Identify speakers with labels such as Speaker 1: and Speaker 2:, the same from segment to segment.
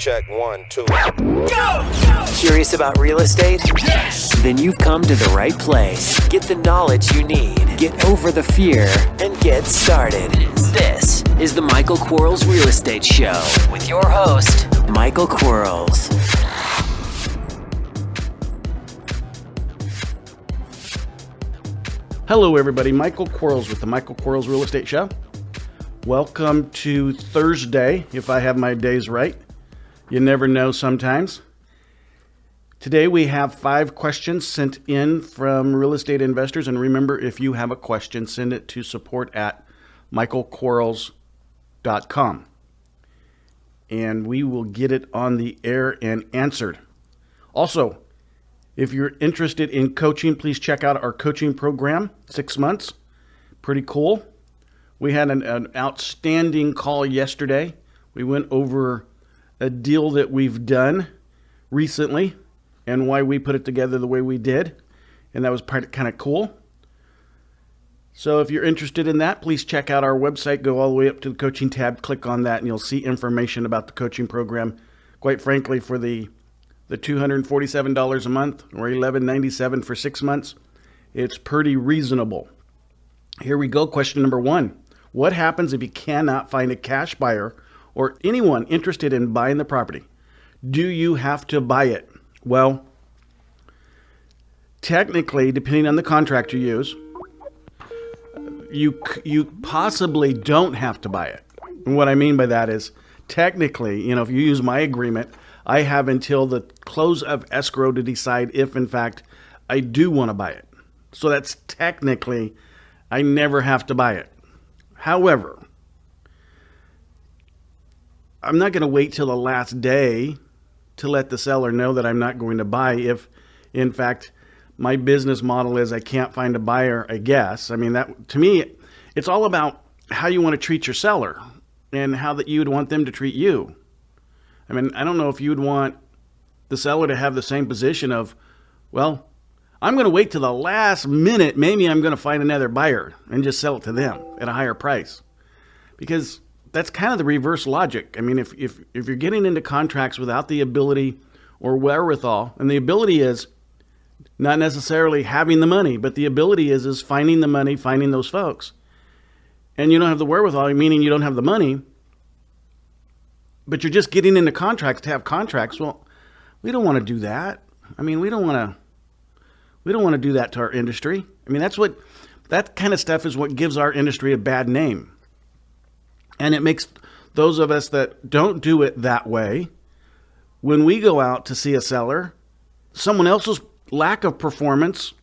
Speaker 1: Check 1, 2.
Speaker 2: Go! Curious about real estate? Yes! Then you've come to the right place. Get the knowledge you need. Get over the fear and get started. This is the Michael Quarles Real Estate Show with your host, Michael Quarles.
Speaker 3: Hello, everybody. Michael Quarles with the Michael Quarles Real Estate Show. Welcome to Thursday, if I have my days right. You never know sometimes. Today we have 5 questions sent in from real estate investors. And remember, if you have a question, send it to support@michaelquarles.com. And we will get it on the air and answered. Also, if you're interested in coaching, please check out our coaching program, 6 months. Pretty cool. We had an outstanding call yesterday. We went over a deal that we've done recently and why we put it together the way we did. And that was kind of cool. So if you're interested in that, please check out our website. Go all the way up to the coaching tab. Click on that and you'll see information about the coaching program. Quite frankly, for the $247 a month or $11.97 for 6 months, it's pretty reasonable. Here we go. Question number 1. What happens if you cannot find a cash buyer or anyone interested in buying the property? Do you have to buy it? Well, technically, depending on the contract you use, you possibly don't have to buy it. And what I mean by that is, technically, if you use my agreement, I have until the close of escrow to decide if, in fact, I do want to buy it. So that's technically, I never have to buy it. However, I'm not going to wait till the last day to let the seller know that I'm not going to buy if, in fact, my business model is I can't find a buyer, I guess. I mean, that to me, it's all about how you want to treat your seller and how that you would want them to treat you. I mean, I don't know if you would want the seller to have the same position of, well, I'm going to wait till the last minute. Maybe I'm going to find another buyer and just sell it to them at a higher price. Because that's kind of the reverse logic. I mean, if you're getting into contracts without the ability or wherewithal, and the ability is not necessarily having the money, but the ability is finding the money, finding those folks. And you don't have the wherewithal, meaning you don't have the money, but you're just getting into contracts to have contracts. Well, we don't want to do that. I mean, we don't want to do that to our industry. I mean, that kind of stuff is what gives our industry a bad name. And it makes those of us that don't do it that way, when we go out to see a seller, someone else's lack of performance,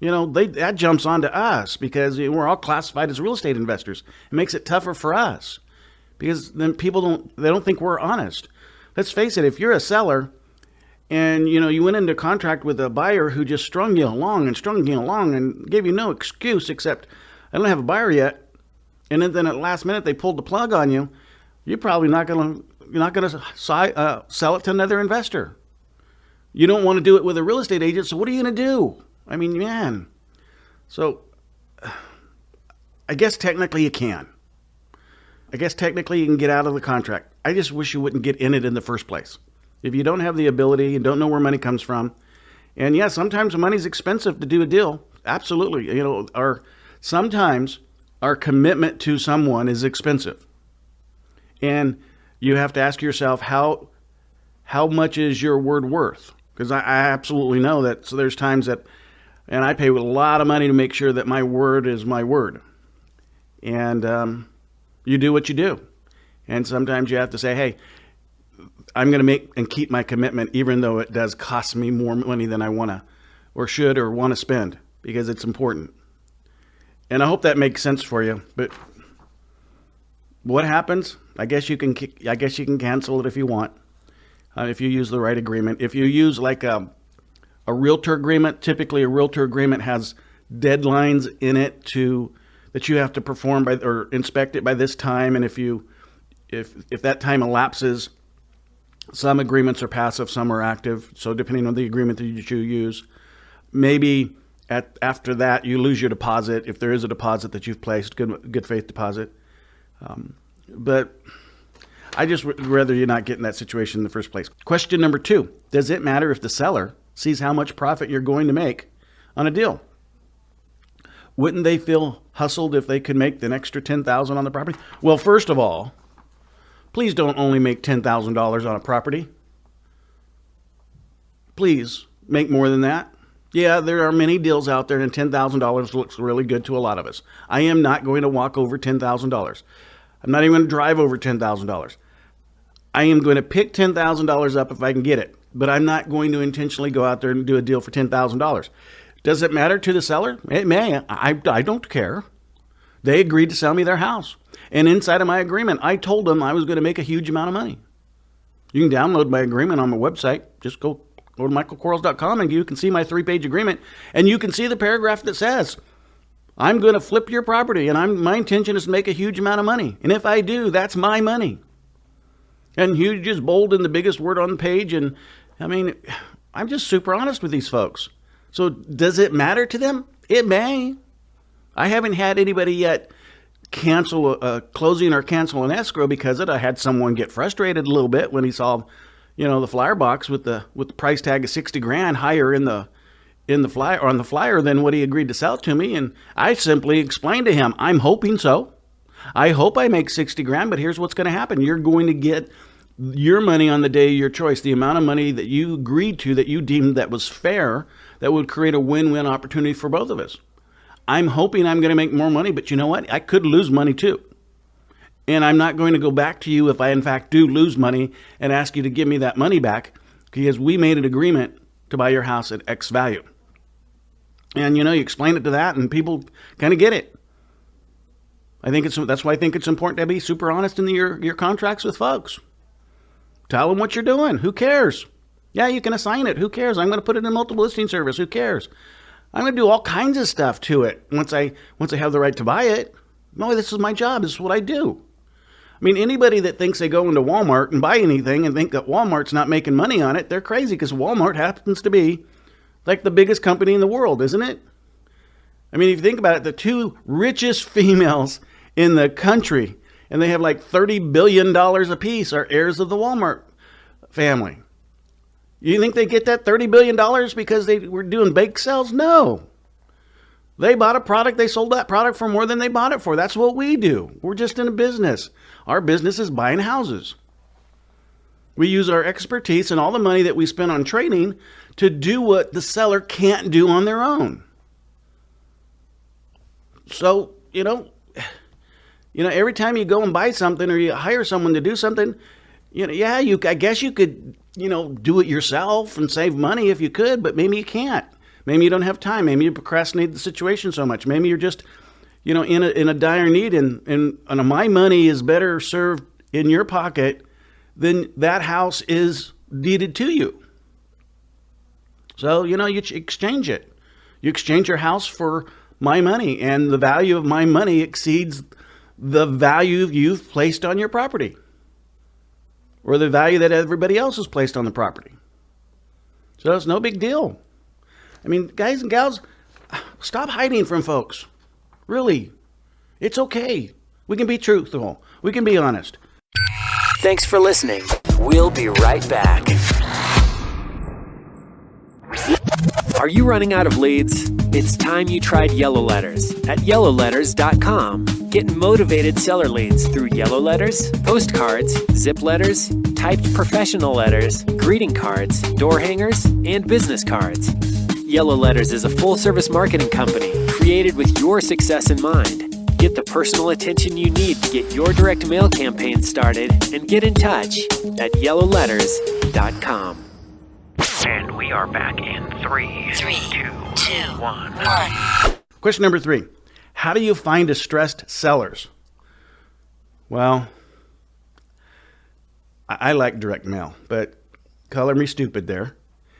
Speaker 3: that jumps onto us because we're all classified as real estate investors. It makes it tougher for us because then people don't think we're honest. Let's face it, if you're a seller and you went into contract with a buyer who just strung you along and gave you no excuse except, I don't have a buyer yet, and then at the last minute they pulled the plug on you, you're probably not going to sell it to another investor. You don't want to do it with a real estate agent, so what are you going to do? I mean, man. So I guess technically you can. I guess technically you can get out of the contract. I just wish you wouldn't get in it in the first place. If you don't have the ability, you don't know where money comes from. And yeah, sometimes money's expensive to do a deal. Absolutely. Sometimes our commitment to someone is expensive. And you have to ask yourself, how much is your word worth? Because I absolutely know that. So there's times that, and I pay a lot of money to make sure that my word is my word. And you do what you do. And sometimes you have to say, hey, I'm going to make and keep my commitment, even though it does cost me more money than I want to or should or want to spend, because it's important. And I hope that makes sense for you. But what happens? I guess you can cancel it if you want, if you use the right agreement. If you use like a realtor agreement, typically a realtor agreement has deadlines in it that you have to perform by or inspect it by this time. And if that time elapses, some agreements are passive, some are active. So depending on the agreement that you use, maybe after that you lose your deposit if there is a deposit that you've placed, good faith deposit. But I just would rather you not get in that situation in the first place. Question number 2, does it matter if the seller sees how much profit you're going to make on a deal? Wouldn't they feel hustled if they could make an extra $10,000 on the property? Well, first of all, please don't only make $10,000 on a property. Please make more than that. Yeah, there are many deals out there, and $10,000 looks really good to a lot of us. I am not going to walk over $10,000. I'm not even going to drive over $10,000. I am going to pick $10,000 up if I can get it, but I'm not going to intentionally go out there and do a deal for $10,000. Does it matter to the seller? It may. I don't care. They agreed to sell me their house. And inside of my agreement, I told them I was going to make a huge amount of money. You can download my agreement on my website. Just go to michaelquarles.com and you can see my 3-page agreement. And you can see the paragraph that says, I'm going to flip your property and my intention is to make a huge amount of money. And if I do, that's my money. And huge is bold and the biggest word on the page. And I mean, I'm just super honest with these folks. So does it matter to them? It may. I haven't had anybody yet cancel a closing or cancel an escrow because of it. I had someone get frustrated a little bit when he saw, the flyer box with the price tag of $60,000 higher in the flyer on the flyer than what he agreed to sell to me. And I simply explained to him, I'm hoping so. I hope I make $60,000, but here's what's going to happen. You're going to get your money on the day of your choice, the amount of money that you agreed to, that you deemed that was fair, that would create a win-win opportunity for both of us. I'm hoping I'm going to make more money, but you know what? I could lose money too. And I'm not going to go back to you if I in fact do lose money and ask you to give me that money back, because we made an agreement to buy your house at X value. And you explain it to that and people kind of get it. That's why I think it's important to be super honest in your contracts with folks. Tell them what you're doing. Who cares? Yeah, you can assign it. Who cares? I'm going to put it in multiple listing service. Who cares? I'm going to do all kinds of stuff to it once I have the right to buy it. No, this is my job. This is what I do. I mean, anybody that thinks they go into Walmart and buy anything and think that Walmart's not making money on it, they're crazy, because Walmart happens to be like the biggest company in the world, isn't it? I mean, if you think about it, the 2 richest females in the country, and they have like $30 billion apiece, are heirs of the Walmart family. You think they get that $30 billion because they were doing bake sales? No. They bought a product, they sold that product for more than they bought it for. That's what we do. We're just in a business. Our business is buying houses. We use our expertise and all the money that we spend on training to do what the seller can't do on their own. So, every time you go and buy something or you hire someone to do something, I guess you could, do it yourself and save money if you could, but maybe you can't. Maybe you don't have time. Maybe you procrastinate the situation so much. Maybe you're just, in a dire need, and my money is better served in your pocket than that house is deeded to you. So, you exchange it. You exchange your house for my money, and the value of my money exceeds the value you've placed on your property, or the value that everybody else has placed on the property. So it's no big deal. I mean, guys and gals, stop hiding from folks. Really, it's okay. We can be truthful. We can be honest.
Speaker 2: Thanks for listening. We'll be right back. Are you running out of leads? It's time you tried Yellow Letters at yellowletters.com. Get motivated seller leads through yellow letters, postcards, zip letters, typed professional letters, greeting cards, door hangers, and business cards. Yellow Letters is a full-service marketing company created with your success in mind. Get the personal attention you need to get your direct mail campaign started, and get in touch at yellowletters.com.
Speaker 1: And we are back in 3, 2, 1.
Speaker 3: Question number 3. How do you find distressed sellers? Well, I like direct mail, but color me stupid there.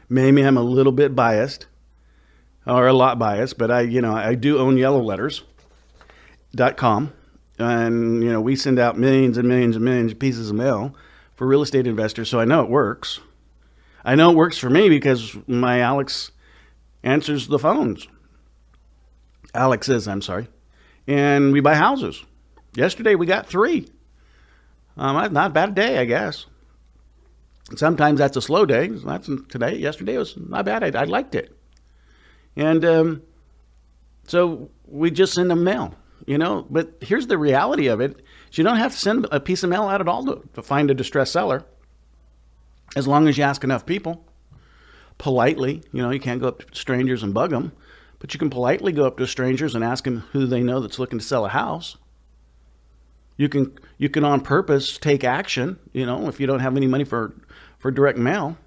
Speaker 3: Maybe I'm a little bit biased, or a lot biased, but I do own yellowletters.com, and we send out millions and millions and millions of pieces of mail for real estate investors, so I know it works. I know it works for me because my Alex answers the phones. I'm sorry. And we buy houses. Yesterday we got 3. Not a bad day, I guess. Sometimes that's a slow day. Yesterday was not bad. I liked it. And so we just send them mail, But here's the reality of it. Is you don't have to send a piece of mail out at all to find a distressed seller, as long as you ask enough people politely. You can't go up to strangers and bug them, but you can politely go up to strangers and ask them who they know that's looking to sell a house. You can on purpose take action, if you don't have any money for direct mail.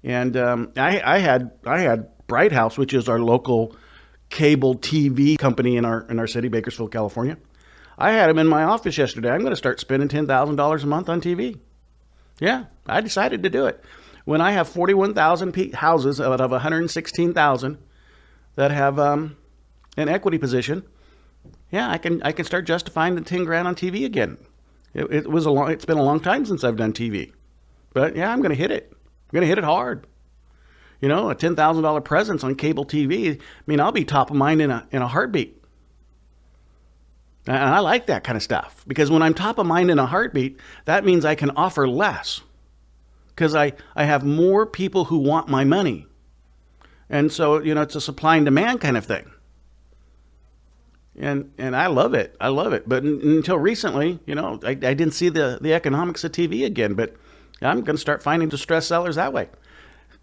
Speaker 3: And I had Bright House, which is our local cable TV company in our city, Bakersfield, California. I had them in my office yesterday. I'm going to start spending $10,000 a month on TV. Yeah, I decided to do it. When I have 41,000 houses out of 116,000 that have an equity position, yeah, I can start justifying the 10 grand on TV again. It's been a long time since I've done TV, but yeah, I'm going to hit it. I'm going to hit it hard. A $10,000 presence on cable TV. I'll be top of mind in a heartbeat. And I like that kind of stuff, because when I'm top of mind in a heartbeat, that means I can offer less, because I have more people who want my money. And so, it's a supply and demand kind of thing. And I love it. I love it. But until recently, I didn't see the economics of TV again. But I'm going to start finding distressed sellers that way.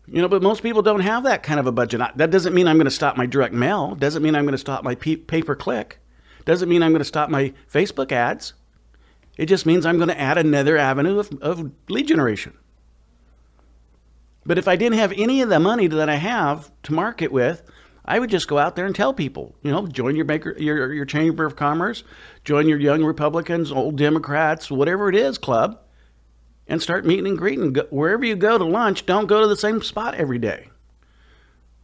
Speaker 3: But most people don't have that kind of a budget. That doesn't mean I'm going to stop my direct mail. Doesn't mean I'm going to stop my pay-per-click. Doesn't mean I'm going to stop my Facebook ads. It just means I'm going to add another avenue of lead generation. But if I didn't have any of the money that I have to market with, I would just go out there and tell people, join your Chamber of Commerce, join your Young Republicans, Old Democrats, whatever it is club, and start meeting and greeting. Wherever you go to lunch, don't go to the same spot every day.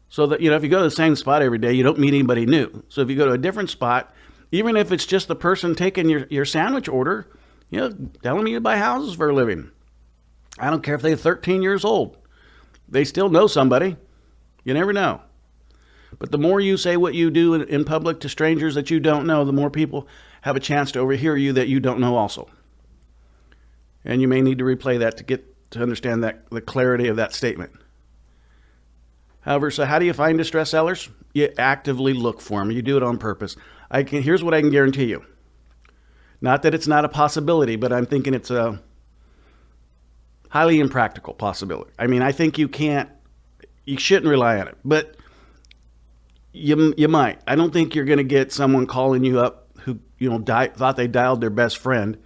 Speaker 3: So that, if you go to the same spot every day, you don't meet anybody new. So if you go to a different spot, even if it's just the person taking your sandwich order, tell them you buy houses for a living. I don't care if they're 13 years old. They still know somebody. You never know. But the more you say what you do in public to strangers that you don't know, the more people have a chance to overhear you that you don't know also. And you may need to replay that to understand the clarity of that statement. However, so how do you find distressed sellers? You actively look for them. You do it on purpose. Here's what I can guarantee you. Not that it's not a possibility, but I'm thinking it's a highly impractical possibility. I think you shouldn't rely on it, but you might. I don't think you're going to get someone calling you up who thought they dialed their best friend,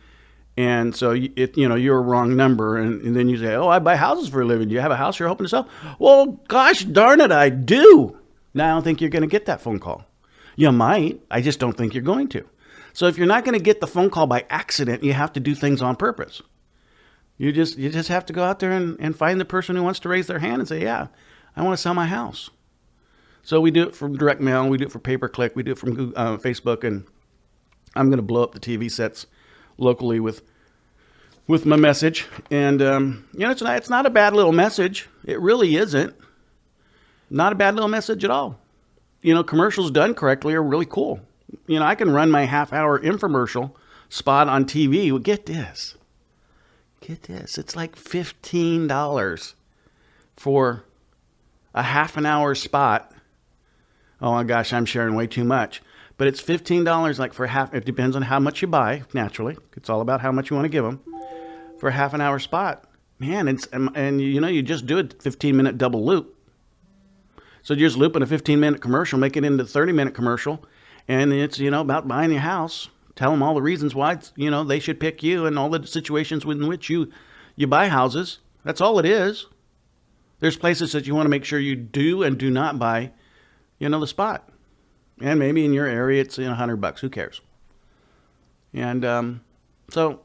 Speaker 3: and so you're a wrong number, and then you say, "Oh, I buy houses for a living. Do you have a house you're hoping to sell?" Well, gosh darn it, I do. Now I don't think you're going to get that phone call. You might. I just don't think you're going to. So if you're not going to get the phone call by accident, you have to do things on purpose. You just have to go out there and find the person who wants to raise their hand and say, "Yeah, I want to sell my house." So we do it from direct mail, we do it for pay-per-click, we do it from Facebook, and I'm going to blow up the TV sets locally with my message. And it's not a bad little message. It really isn't. Not a bad little message at all. Commercials done correctly are really cool. I can run my half-hour infomercial spot on TV. Well, get this. It's like $15 for a half an hour spot. Oh my gosh, I'm sharing way too much. But it's $15 like for half. It depends on how much you buy, naturally. It's all about how much you want to give them. For a half an hour spot. Man, you just do a 15-minute double loop. So you're just looping a 15-minute commercial, make it into a 30-minute commercial. And it's, about buying your house. Tell them all the reasons why, they should pick you and all the situations in which you buy houses. That's all it is. There's places that you want to make sure you do and do not buy, the spot. And maybe in your area, it's $100. Who cares? And so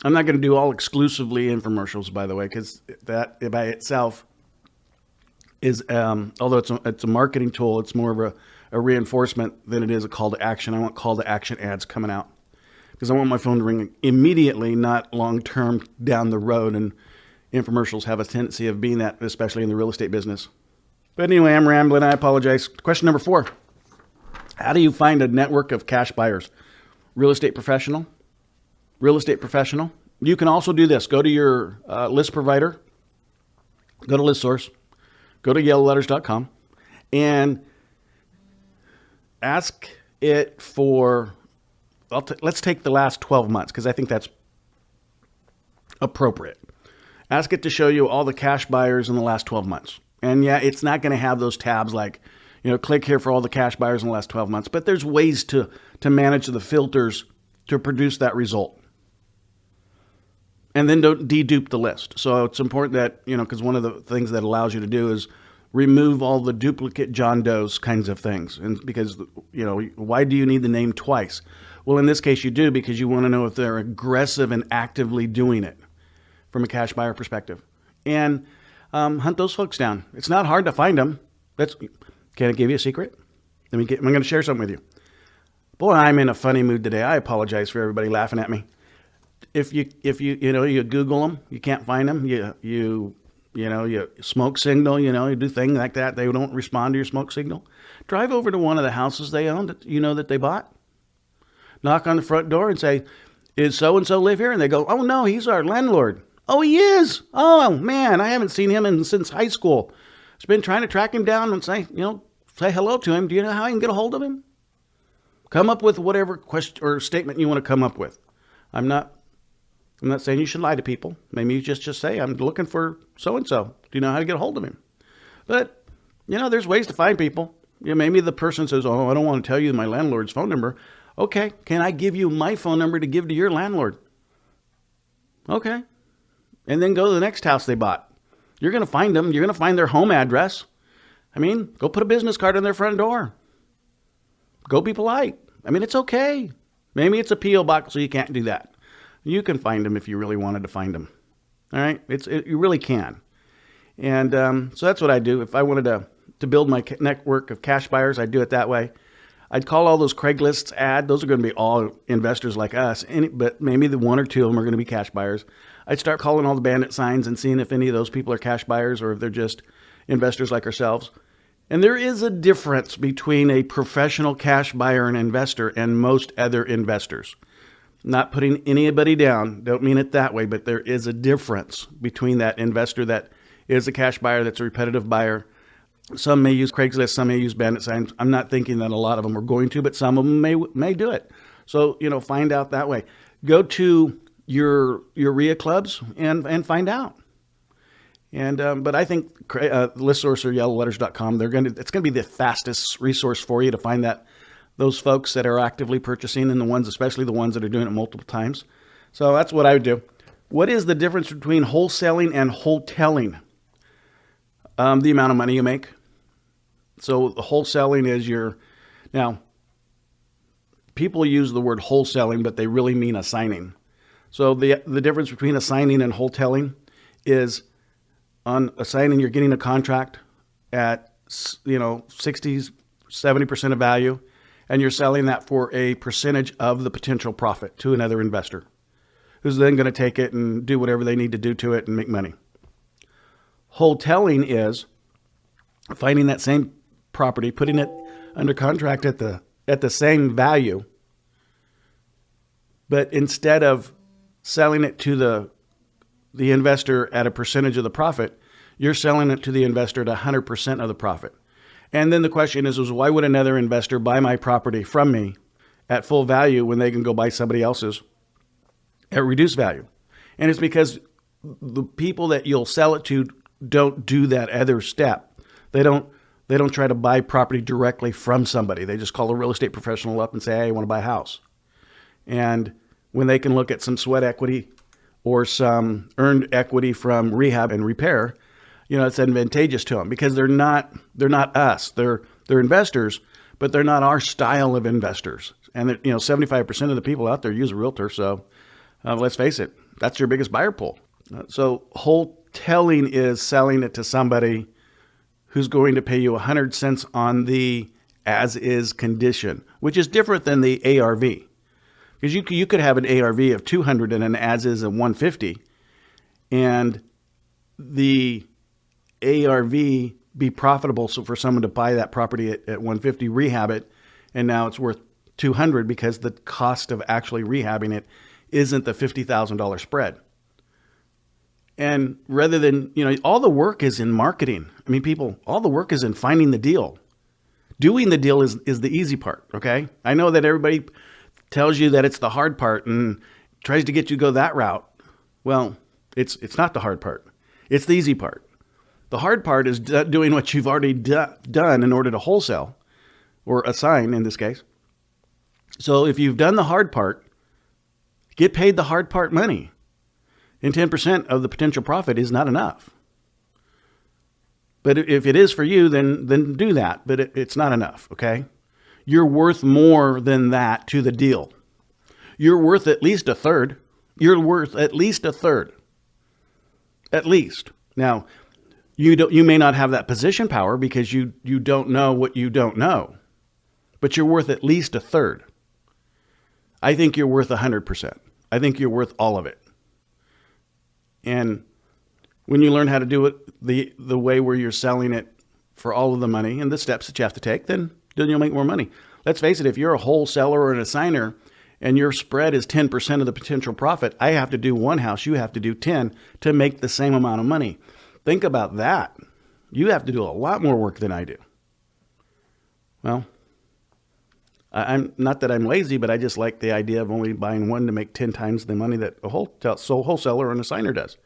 Speaker 3: I'm not going to do all exclusively infomercials, by the way, because that by itself is, although it's a marketing tool, it's more of a reinforcement than it is a call to action. I want call to action ads coming out because I want my phone to ring immediately, not long term down the road. And infomercials have a tendency of being that, especially in the real estate business. But anyway, I'm rambling. I apologize. Question number 4. How do you find a network of cash buyers? Real estate professional? real estate professional. You can also do this. Go to your list provider, go to ListSource, go to yellowletters.com, and ask it for, let's take the last 12 months because I think that's appropriate. Ask it to show you all the cash buyers in the last 12 months. And yeah, it's not going to have those tabs like, click here for all the cash buyers in the last 12 months, but there's ways to manage the filters to produce that result. And then don't dedupe the list. So it's important that, because one of the things that allows you to do is remove all the duplicate John Doe's kinds of things. And because, why do you need the name twice? Well, in this case, you do because you want to know if they're aggressive and actively doing it from a cash buyer perspective. And hunt those folks down. It's not hard to find them. Can I give you a secret? I'm going to share something with you. Boy, I'm in a funny mood today. I apologize for everybody laughing at me. If you Google them, you can't find them. You smoke signal. You do things like that. They don't respond to your smoke signal. Drive over to one of the houses they own that they bought. Knock on the front door and say, "Is so and so live here?" And they go, "Oh no, he's our landlord." "Oh, he is. Oh man, I haven't seen him since high school. I've been trying to track him down and say hello to him. Do you know how I can get a hold of him?" Come up with whatever question or statement you want to come up with. I'm not saying you should lie to people. Maybe you just say, "I'm looking for so-and-so. Do you know how to get a hold of him?" But, there's ways to find people. Maybe the person says, "Oh, I don't want to tell you my landlord's phone number." Okay, can I give you my phone number to give to your landlord? Okay. And then go to the next house they bought. You're going to find them. You're going to find their home address. Go put a business card on their front door. Go be polite. It's okay. Maybe it's a P.O. box, so you can't do that. You can find them if you really wanted to find them. All right? You really can. And so that's what I do. If I wanted to build my network of cash buyers, I'd do it that way. I'd call all those Craigslist ads. Those are going to be all investors like us, but maybe the one or two of them are going to be cash buyers. I'd start calling all the bandit signs and seeing if any of those people are cash buyers or if they're just investors like ourselves. And there is a difference between a professional cash buyer and investor and most other investors. Not putting anybody down, don't mean it that way, but there is a difference between that investor that is a cash buyer, that's a repetitive buyer. Some may use Craigslist, some may use bandit signs. I'm not thinking that a lot of them are going to, but some of them may do it. So, find out that way. Go to your RIA clubs and find out. And but I think ListSource or yellowletters.com, it's going to be the fastest resource for you to find those folks that are actively purchasing and especially the ones that are doing it multiple times. So that's what I would do. What is the difference between wholesaling and wholetailing? The amount of money you make. So the wholesaling is now people use the word wholesaling, but they really mean assigning. So the difference between assigning and wholetailing is on assigning, you're getting a contract at 60, 70% of value, and you're selling that for a percentage of the potential profit to another investor who's then going to take it and do whatever they need to do to it and make money. Wholetailing is finding that same property, putting it under contract at the same value, but instead of selling it to the investor at a percentage of the profit, you're selling it to the investor at 100% of the profit. And then the question is why would another investor buy my property from me at full value when they can go buy somebody else's at reduced value? And it's because the people that you'll sell it to don't do that other step. They don't try to buy property directly from somebody. They just call a real estate professional up and say, "Hey, I want to buy a house." And when they can look at some sweat equity or some earned equity from rehab and repair, it's advantageous to them because they're not us. They're investors, but they're not our style of investors. And 75% of the people out there use a realtor. So let's face it, that's your biggest buyer pool. So wholesaling is selling it to somebody who's going to pay you 100 cents on the as-is condition, which is different than the ARV. Because you could have an ARV of 200 and an as-is of 150, and the ARV be profitable so for someone to buy that property at 150, rehab it, and now it's worth 200 because the cost of actually rehabbing it isn't the $50,000 spread. And rather than, all the work is in marketing. I mean, all the work is in finding the deal. Doing the deal is the easy part, okay? I know that everybody tells you that it's the hard part and tries to get you to go that route. Well, it's not the hard part. It's the easy part. The hard part is doing what you've already done in order to wholesale, or assign in this case. So if you've done the hard part, get paid the hard part money. And 10% of the potential profit is not enough. But if it is for you, then do that. But it's not enough, okay? You're worth more than that to the deal. You're worth at least a third. You're worth at least a third. At least. Now, you may not have that position power because you don't know what you don't know. But you're worth at least a third. I think you're worth 100%. I think you're worth all of it. And when you learn how to do it the way where you're selling it for all of the money and the steps that you have to take, then you'll make more money. Let's face it, if you're a wholesaler or an assigner and your spread is 10% of the potential profit, I have to do one house, you have to do 10 to make the same amount of money. Think about that. You have to do a lot more work than I do. Well, I'm not that I'm lazy, but I just like the idea of only buying one to make 10 times the money that a wholesaler or an assigner does.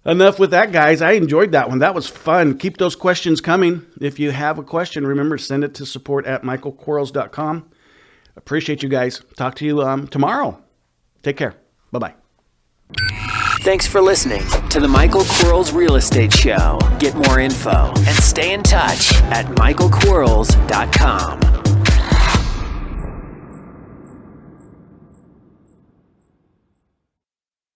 Speaker 3: Enough with that, guys. I enjoyed that one. That was fun. Keep those questions coming. If you have a question, remember, send it to support@michaelquarles.com. Appreciate you guys. Talk to you tomorrow. Take care. Bye-bye.
Speaker 2: Thanks for listening to the Michael Quarles Real Estate Show. Get more info and stay in touch at michaelquarles.com.